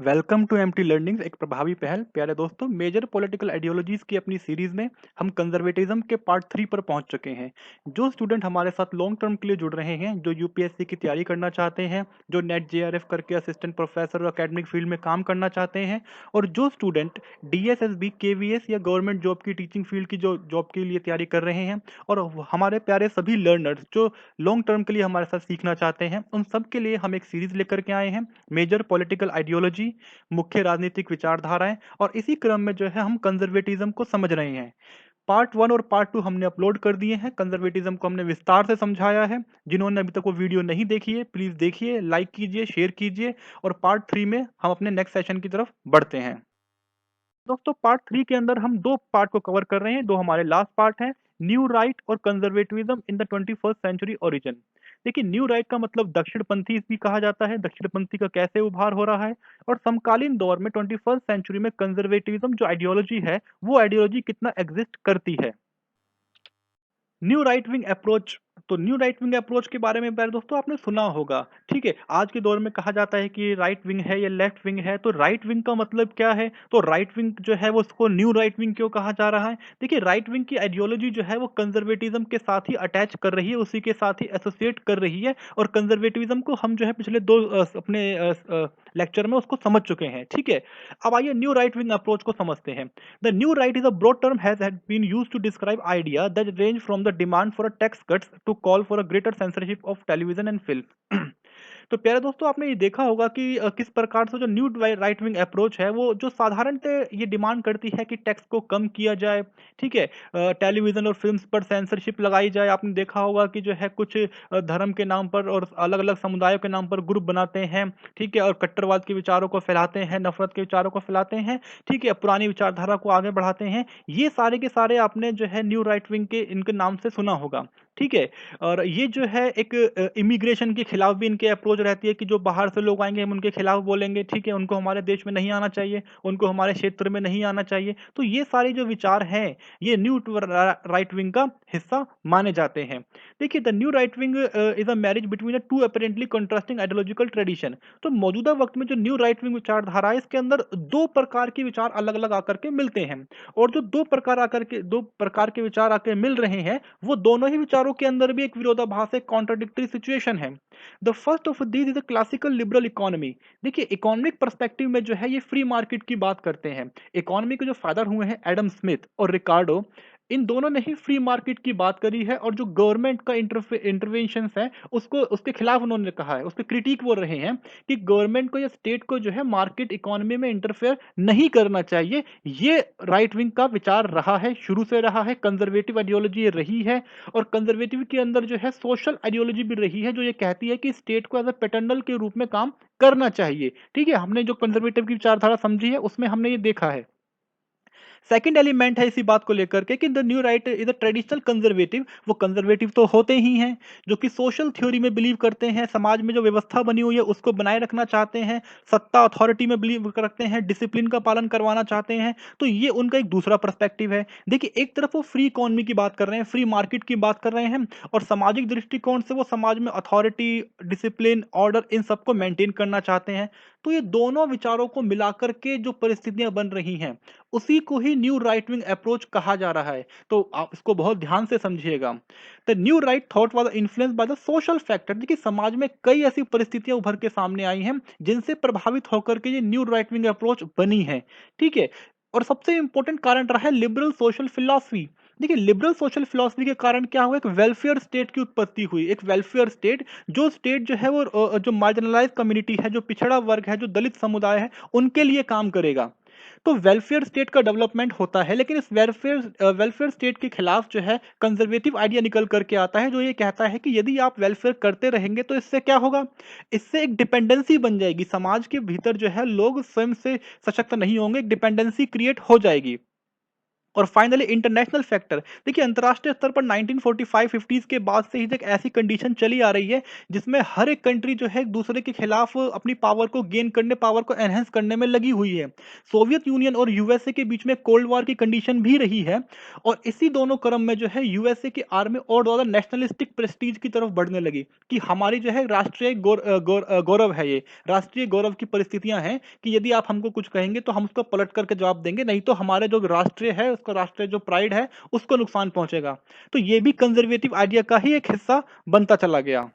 Welcome to MT learnings एक प्रभावी पहल। प्यारे दोस्तों, मेजर पॉलिटिकल आइडियोलॉजीज की अपनी सीरीज में हम कंजर्वेटिज्म के पार्ट 3 पर पहुंच चुके हैं। जो स्टूडेंट हमारे साथ लॉन्ग टर्म के लिए जुड़ रहे हैं, जो यूपीएससी की तैयारी करना चाहते हैं, जो नेट जेआरएफ करके असिस्टेंट प्रोफेसर और एकेडमिक फील्ड में काम करना चाहते हैं, और जो स्टूडेंट डीएसएसबी केवीएस या गवर्नमेंट जॉब की टीचिंग फील्ड की जो जॉब के लिए तैयारी कर रहे हैं, और हमारे प्यारे सभी लर्नर्स जो लॉन्ग टर्म के लिए हमारे साथ सीखना चाहते हैं, उन सब के लिए हम एक सीरीज लेकर के आए हैं, मेजर पॉलिटिकल आइडियोलॉजी, मुख्य राजनीतिक विचारधाराएं। और इसी क्रम में जो है हम कंजर्वेटिज्म को समझ रहे हैं। पार्ट 1 और पार्ट 2 हमने अपलोड कर दिए हैं। कंजर्वेटिज्म को हमने विस्तार से समझाया है। जिन्होंने अभी तक वो वीडियो नहीं देखी है, प्लीज देखिए, लाइक कीजिए, शेयर कीजिए। और पार्ट 3 में हम अपने नेक्स्ट सेशन की तरफ बढ़ते हैं। दोस्तों, पार्ट 3 के अंदर हम दो पार्ट को कवर कर रहे हैं, दो हमारे लास्ट पार्ट हैं, न्यू राइट और conservatism in the 21st century origin. देखिए, न्यू राइट का मतलब दक्षिणपंथी भी कहा जाता है, दक्षिणपंथी का कैसे उभार हो रहा है। और समकालीन दौर में 21st सेंचुरी में कंजर्वेटिविज्म जो आइडियोलॉजी है, वो आइडियोलॉजी कितना एग्जिस्ट करती है। New right wing approach. तो न्यू राइट विंग अप्रोच के बारे में प्यारे दोस्तों आपने सुना होगा। ठीक है, आज के दौर में कहा जाता है कि राइट विंग है या लेफ्ट विंग है। तो राइट विंग का मतलब क्या है? तो राइट विंग जो है वो उसको न्यू राइट विंग क्यों कहा जा रहा है? देखिए, राइट विंग की आइडियोलॉजी जो है वो कंजर्वेटिज्म के साथ ही अटैच कर रही है, उसी के साथ ही एसोसिएट कर रही है। और कंजर्वेटिज्म को हम जो है पिछले दो अपने लेक्चर में उसको समझ चुके हैं। ठीक है, अब आइए न्यू राइट विंग अप्रोच को समझते हैं। The new right is a broad term has had been used to describe ideas that range from the demand for a tax cuts to call for a greater censorship of television and film. तो प्यारे दोस्तों, आपने ये देखा होगा कि किस प्रकार से जो न्यू राइट विंग अप्रोच है, वो जो साधारणतः ये डिमांड करती है कि टैक्स को कम किया जाए। ठीक है, टेलीविजन और फिल्म्स पर सेंसरशिप लगाई जाए। आपने देखा होगा कि जो है कुछ धर्म के नाम पर और अलग अलग समुदायों के नाम पर ग्रुप बनाते हैं। ठीक है, और कट्टरवाद के विचारों को फैलाते हैं, नफरत के विचारों को फैलाते हैं। ठीक है, पुरानी विचारधारा को आगे बढ़ाते हैं। ये सारे के सारे आपने जो है न्यू राइट विंग के इनके नाम से सुना होगा। ठीक है, और ये जो है एक इमिग्रेशन के खिलाफ भी इनके अप्रोच रहती है कि जो बाहर से लोग आएंगे हम उनके खिलाफ बोलेंगे। ठीक है, उनको हमारे देश में नहीं आना चाहिए, उनको हमारे क्षेत्र में नहीं आना चाहिए। तो ये सारे जो विचार हैं, ये न्यू राइट विंग का हिस्सा माने जाते हैं। देखिए, the new right wing is a marriage between two apparently contrasting ideological tradition. तो मौजूदा वक्त में जो न्यू राइट विंग विचारधारा है, इसके अंदर दो प्रकार के विचार अलग अलग आकर के मिलते हैं। और जो दो प्रकार के विचार आकर मिल रहे हैं, वो दोनों ही विचारों के अंदर भी एक विरोधाभास, एक कॉन्ट्राडिक्टरी सिचुएशन है। The first of these is a classical liberal economy. देखिए, इकोनॉमिक पर्सपेक्टिव में जो है ये फ्री मार्केट की बात करते हैं। इकोनॉमी के जो फादर हुए हैं एडम स्मिथ और रिकार्डो, इन दोनों ने ही फ्री मार्केट की बात करी है। और जो गवर्नमेंट का इंटरवेंशन है, उसको उसके खिलाफ उन्होंने कहा है, उसके क्रिटिक बोल रहे हैं कि गवर्नमेंट को या स्टेट को जो है मार्केट इकोनॉमी में इंटरफेयर नहीं करना चाहिए। ये राइट विंग का विचार रहा है, शुरू से रहा है, कंजर्वेटिव आइडियोलॉजी ये रही है। और कंजर्वेटिव के अंदर जो है सोशल आइडियोलॉजी भी रही है, जो ये कहती है कि स्टेट को एज अ पैटर्नल के रूप में काम करना चाहिए। ठीक है, हमने जो कंजर्वेटिव की विचारधारा समझी है, उसमें हमने ये देखा है। सेकंड एलिमेंट है इसी बात को लेकर के कि the new right is a traditional conservative. वो कंजर्वेटिव तो होते ही हैं, जो कि सोशल थ्योरी में बिलीव करते हैं, समाज में जो व्यवस्था बनी हुई है उसको बनाए रखना चाहते हैं, सत्ता अथॉरिटी में बिलीव करते हैं, डिसिप्लिन का पालन करवाना चाहते हैं। तो ये उनका एक दूसरा पर्सपेक्टिव है। देखिए, एक तरफ वो फ्री इकोनॉमी की बात कर रहे हैं, फ्री मार्केट की बात कर रहे हैं, और सामाजिक दृष्टिकोण से वो समाज में अथॉरिटी, डिसिप्लिन, ऑर्डर, इन सबको मेंटेन करना चाहते हैं। तो ये दोनों विचारों को मिलाकर के जो परिस्थितियां बन रही हैं, उसी को ही न्यू राइट विंग अप्रोच कहा जा रहा है। तो आप इसको बहुत ध्यान से समझिएगा। The new right thought was influence by the social factor. देखिए, समाज में कई ऐसी परिस्थितियां उभर के सामने आई हैं जिनसे प्रभावित होकर के ये न्यू राइट विंग अप्रोच बनी है। ठीक है, और सबसे इंपॉर्टेंट कारण रहा है लिबरल सोशल फिलॉसफी। देखिए, लिबरल सोशल फिलॉसफी के कारण क्या हुआ, एक वेलफेयर स्टेट की उत्पत्ति हुई। एक वेलफेयर स्टेट, जो स्टेट जो है वो जो मार्जिनलाइज कम्युनिटी है, जो पिछड़ा वर्ग है, जो दलित समुदाय है, उनके लिए काम करेगा। तो वेलफेयर स्टेट का डेवलपमेंट होता है। लेकिन इस वेलफेयर स्टेट के खिलाफ जो है कंजर्वेटिव आइडिया निकल करके आता है, जो ये कहता है कि यदि आप वेलफेयर करते रहेंगे तो इससे क्या होगा, इससे एक डिपेंडेंसी बन जाएगी। समाज के भीतर जो है लोग स्वयं से सशक्त नहीं होंगे, एक डिपेंडेंसी क्रिएट हो जाएगी। और फाइनली इंटरनेशनल फैक्टर। देखिए अंतर्राष्ट्रीय स्तर पर 1945-50s के बाद से ही एक ऐसी कंडीशन चली आ रही है जिसमें हर एक कंट्री जो है एक दूसरे के खिलाफ अपनी पावर को गेन करने, पावर को एनहेंस करने में लगी हुई है। सोवियत यूनियन और यूएसए के बीच में कोल्ड वॉर की कंडीशन भी रही है, और इसी दोनों क्रम में जो है यूएसए की आर्मी और ज्यादा नेशनलिस्टिक प्रेस्टीज की तरफ बढ़ने लगी कि हमारी जो है राष्ट्रीय गौरव है, ये राष्ट्रीय गौरव की परिस्थितियां हैं कि यदि आप हमको कुछ कहेंगे तो हम उसको पलट करके जवाब देंगे, नहीं तो हमारे जो राष्ट्रीय है, उसका राष्ट्रीय जो प्राइड है, उसको नुकसान पहुंचेगा। तो ये भी कंजर्वेटिव आइडिया का ही एक हिस्सा बनता चला गया।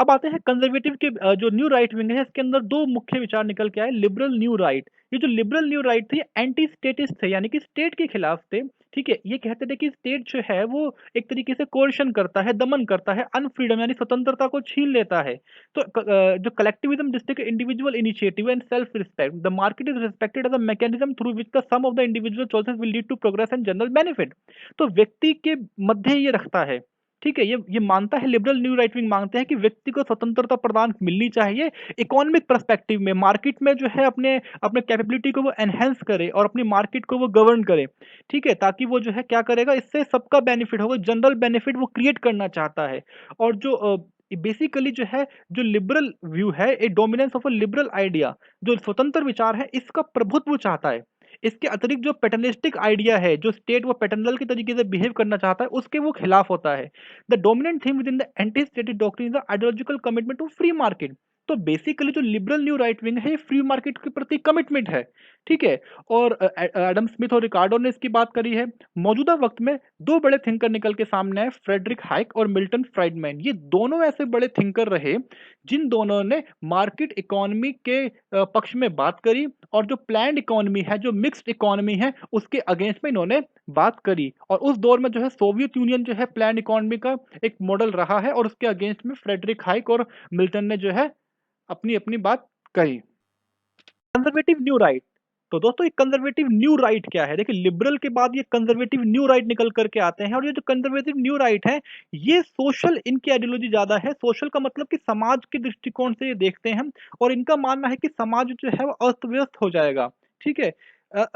अब आते हैं कंजर्वेटिव के जो न्यू राइट विंग है, इसके अंदर दो मुख्य विचार निकल के आए। लिबरल न्यू राइट, ये जो लिबरल न्यू राइट थे एंटी स्टेटिस्ट थे, यानी कि स्टेट के खिलाफ थे। ठीक है, ये कहते थे कि स्टेट जो है वो एक तरीके से कोर्शन करता है, दमन करता है, अनफ्रीडम यानी स्वतंत्रता को छीन लेता है। तो जो collectivism distrusts individual initiative and self respect, the market is respected as a mechanism through which the sum of the individual choices will lead to progress and general benefit. तो व्यक्ति के मध्य ये रखता है। ठीक है, ये मानता है, लिबरल न्यू राइट विंग मानते हैं कि व्यक्ति को स्वतंत्रता प्रदान मिलनी चाहिए इकोनॉमिक पर्सपेक्टिव में, मार्केट में जो है अपने अपने कैपेबिलिटी को वो एनहेंस करे और अपनी मार्केट को वो गवर्न करे। ठीक है, ताकि वो जो है क्या करेगा, इससे सबका बेनिफिट होगा, जनरल बेनिफिट वो क्रिएट करना चाहता है। और जो बेसिकली जो है, जो लिबरल व्यू है, a dominance of a liberal idea, जो स्वतंत्र विचार है इसका प्रभुत्व चाहता है। इसके अतिरिक्त जो पैटर्निस्टिक आइडिया है, जो स्टेट वो पैटर्नल के तरीके से बिहेव करना चाहता है, उसके वो खिलाफ होता है। The dominant theme within the anti statist doctrine is the ideological commitment to free market. तो बेसिकली जो लिबरल न्यू राइट विंग है, फ्री मार्केट के प्रति कमिटमेंट है। ठीक है, और एडम स्मिथ और रिकार्डो ने इसकी बात करी है। मौजूदा वक्त में दो बड़े थिंकर निकल के सामने आए, फ्रेडरिक हाइक और मिल्टन फ्राइडमैन। ये दोनों ऐसे बड़े थिंकर रहे जिन दोनों ने मार्केट इकोनॉमी के पक्ष में बात करी, और जो प्लान्ड इकोनॉमी है, जो मिक्स्ड इकोनॉमी है, उसके अगेंस्ट में इन्होंने बात करी। और उस दौर में जो है सोवियत यूनियन जो है प्लान्ड इकोनॉमी का एक मॉडल रहा है, और उसके अगेंस्ट में फ्रेडरिक हाइक और मिल्टन ने जो है अपनी अपनी बात कही। Conservative new right. तो दोस्तों ये कंजर्वेटिव न्यू राइट क्या है? देखिए लिबरल के बाद ये कंजर्वेटिव न्यू राइट निकल करके आते हैं, और ये जो कंजर्वेटिव न्यू राइट है, ये सोशल इनकी आइडियोलॉजी ज्यादा है। सोशल का मतलब कि समाज के दृष्टिकोण से ये देखते हैं, और इनका मानना है कि समाज जो है वो अस्त व्यस्त हो जाएगा। ठीक है,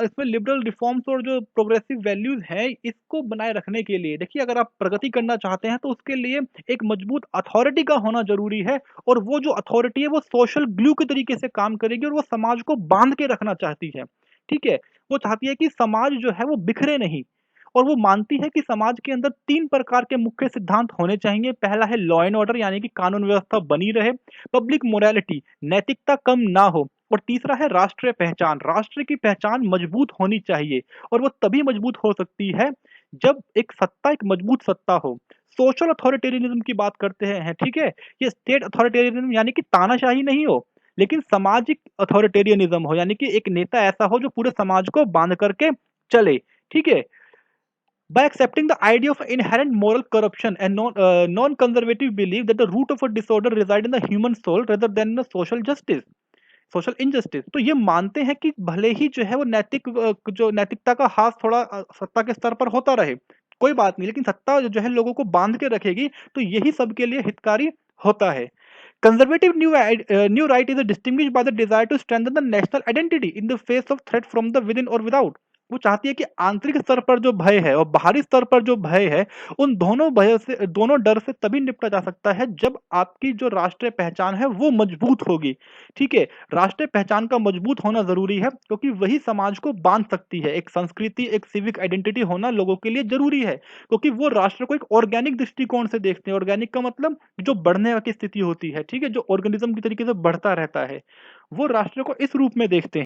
इसमें लिबरल रिफॉर्म्स और जो प्रोग्रेसिव वैल्यूज हैं, इसको बनाए रखने के लिए, देखिए अगर आप प्रगति करना चाहते हैं तो उसके लिए एक मजबूत अथॉरिटी का होना जरूरी है, और वो जो अथॉरिटी है वो सोशल ग्लू के तरीके से काम करेगी, और वो समाज को बांध के रखना चाहती है। ठीक है, वो चाहती है कि समाज जो है वो बिखरे नहीं, और वो मानती है कि समाज के अंदर तीन प्रकार के मुख्य सिद्धांत होने चाहिए। पहला है लॉ एंड ऑर्डर, यानी कि कानून व्यवस्था बनी रहे। पब्लिक मोरालिटी, नैतिकता कम ना हो। और तीसरा है राष्ट्रीय पहचान, राष्ट्र की पहचान मजबूत होनी चाहिए, और वो तभी मजबूत हो सकती है जब एक सत्ता, एक मजबूत सत्ता हो। सोशल अथॉरिटेरियनिज्म की बात करते हैं, ठीक है, ये स्टेट अथॉरिटेरियनिज्म यानी कि तानाशाही नहीं हो, लेकिन सामाजिक अथॉरिटेरियनिज्म हो, यानी कि एक नेता ऐसा हो जो पूरे समाज को बांध करके चले। ठीक है, by accepting the idea of inherent moral corruption and non-conservative belief that the root of a disorder reside in the human soul rather than the social justice, social injustice. तो ये मानते हैं कि भले ही जो है वो नैतिक जो नैतिकता का हाथ थोड़ा सत्ता के स्तर पर होता रहे, कोई बात नहीं, लेकिन सत्ता जो है लोगों को बांध के रखेगी, तो यही सबके लिए हितकारी होता है। Conservative new right is distinguished by the desire to strengthen the national identity in the face of threat from the within or without। वो चाहती है कि आंतरिक स्तर पर जो भय है और बाहरी स्तर पर जो भय है, उन दोनों भय से, दोनों डर से तभी निपटा जा सकता है जब आपकी जो राष्ट्रीय पहचान है वो मजबूत होगी। ठीक है, राष्ट्रीय पहचान का मजबूत होना जरूरी है, क्योंकि वही समाज को बांध सकती है। एक संस्कृति, एक सिविक आइडेंटिटी होना लोगों के लिए जरूरी है, क्योंकि वो राष्ट्र को एक ऑर्गेनिक दृष्टिकोण से देखते हैं। ऑर्गेनिक का मतलब जो बढ़ने की स्थिति होती है, ठीक है, जो ऑर्गेनिज्म की तरीके से बढ़ता रहता है, वो राष्ट्र को इस रूप में देखते हैं।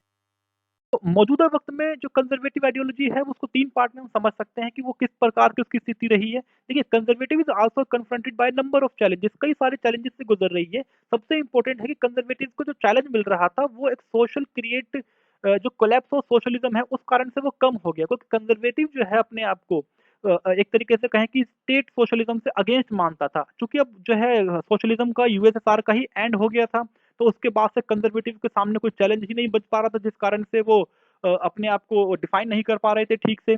तो मौजूदा वक्त में जो कंजर्वेटिव आइडियोलॉजी है, उसको तीन पार्ट में हम समझ सकते हैं कि वो किस प्रकार की उसकी स्थिति रही है। देखिए conservative is also confronted by number of challenges, कई सारे चैलेंजेस से गुजर रही है। सबसे इंपॉर्टेंट है कि कंजर्वेटिव को जो चैलेंज मिल रहा था वो एक सोशल क्रिएट, जो कोलैप्स ऑफ सोशलिज्म है उस कारण से वो कम हो गया, क्योंकि कंजर्वेटिव जो है अपने आप को एक तरीके से कहें कि स्टेट सोशलिज्म से अगेंस्ट मानता था। क्योंकि अब जो है सोशलिज्म का यूएसएसआर का ही एंड हो गया था, तो उसके बाद से कंजर्वेटिव के सामने कोई चैलेंज ही नहीं बच पा रहा था, जिस कारण से वो अपने आप को डिफाइन नहीं कर पा रहे थे ठीक से।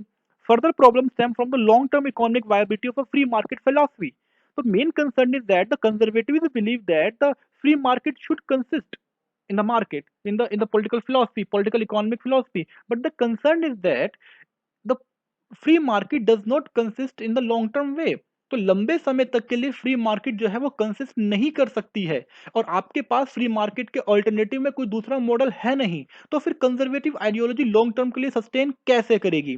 Further problem stem from the long term economic viability of a free market philosophy. तो main concern is that the conservative believe that the free market should consist in the market, in the political philosophy, political economic philosophy, but the concern is that the free market does not consist in the long term way. तो लंबे समय तक के लिए free market जो है वो consist नहीं कर सकती है, और आपके पास फ्री मार्केट के ऑल्टरनेटिव में कोई दूसरा मॉडल है नहीं, तो फिर कंजर्वेटिव आइडियोलॉजी लॉन्ग टर्म के लिए सस्टेन कैसे करेगी।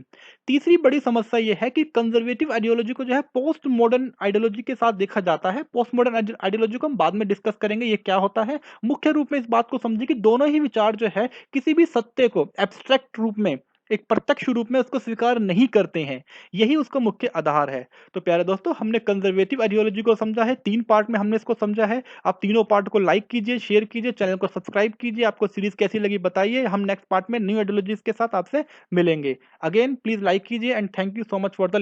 तीसरी बड़ी समस्या यह है कि कंजर्वेटिव आइडियोलॉजी को जो है पोस्ट मॉडर्न आइडियोलॉजी के साथ देखा जाता है। पोस्ट मॉडर्न आइडियोलॉजी को हम बाद में डिस्कस करेंगे ये क्या होता है। मुख्य रूप में इस बात को समझिए कि दोनों ही विचार जो है किसी भी सत्य को एब्स्ट्रैक्ट रूप में, एक प्रत्यक्ष रूप में उसको स्वीकार नहीं करते हैं। यही उसका मुख्य आधार है। तो प्यारे दोस्तों, हमने कंजर्वेटिव आइडियोलॉजी को समझा है, 3 पार्ट में हमने इसको समझा है। आप तीनों पार्ट को लाइक कीजिए, शेयर कीजिए, चैनल को सब्सक्राइब कीजिए। आपको सीरीज कैसी लगी बताइए। हम नेक्स्ट पार्ट में न्यू आइडियोलॉजीज के साथ आपसे मिलेंगे। अगेन प्लीज लाइक कीजिए and thank you so much for the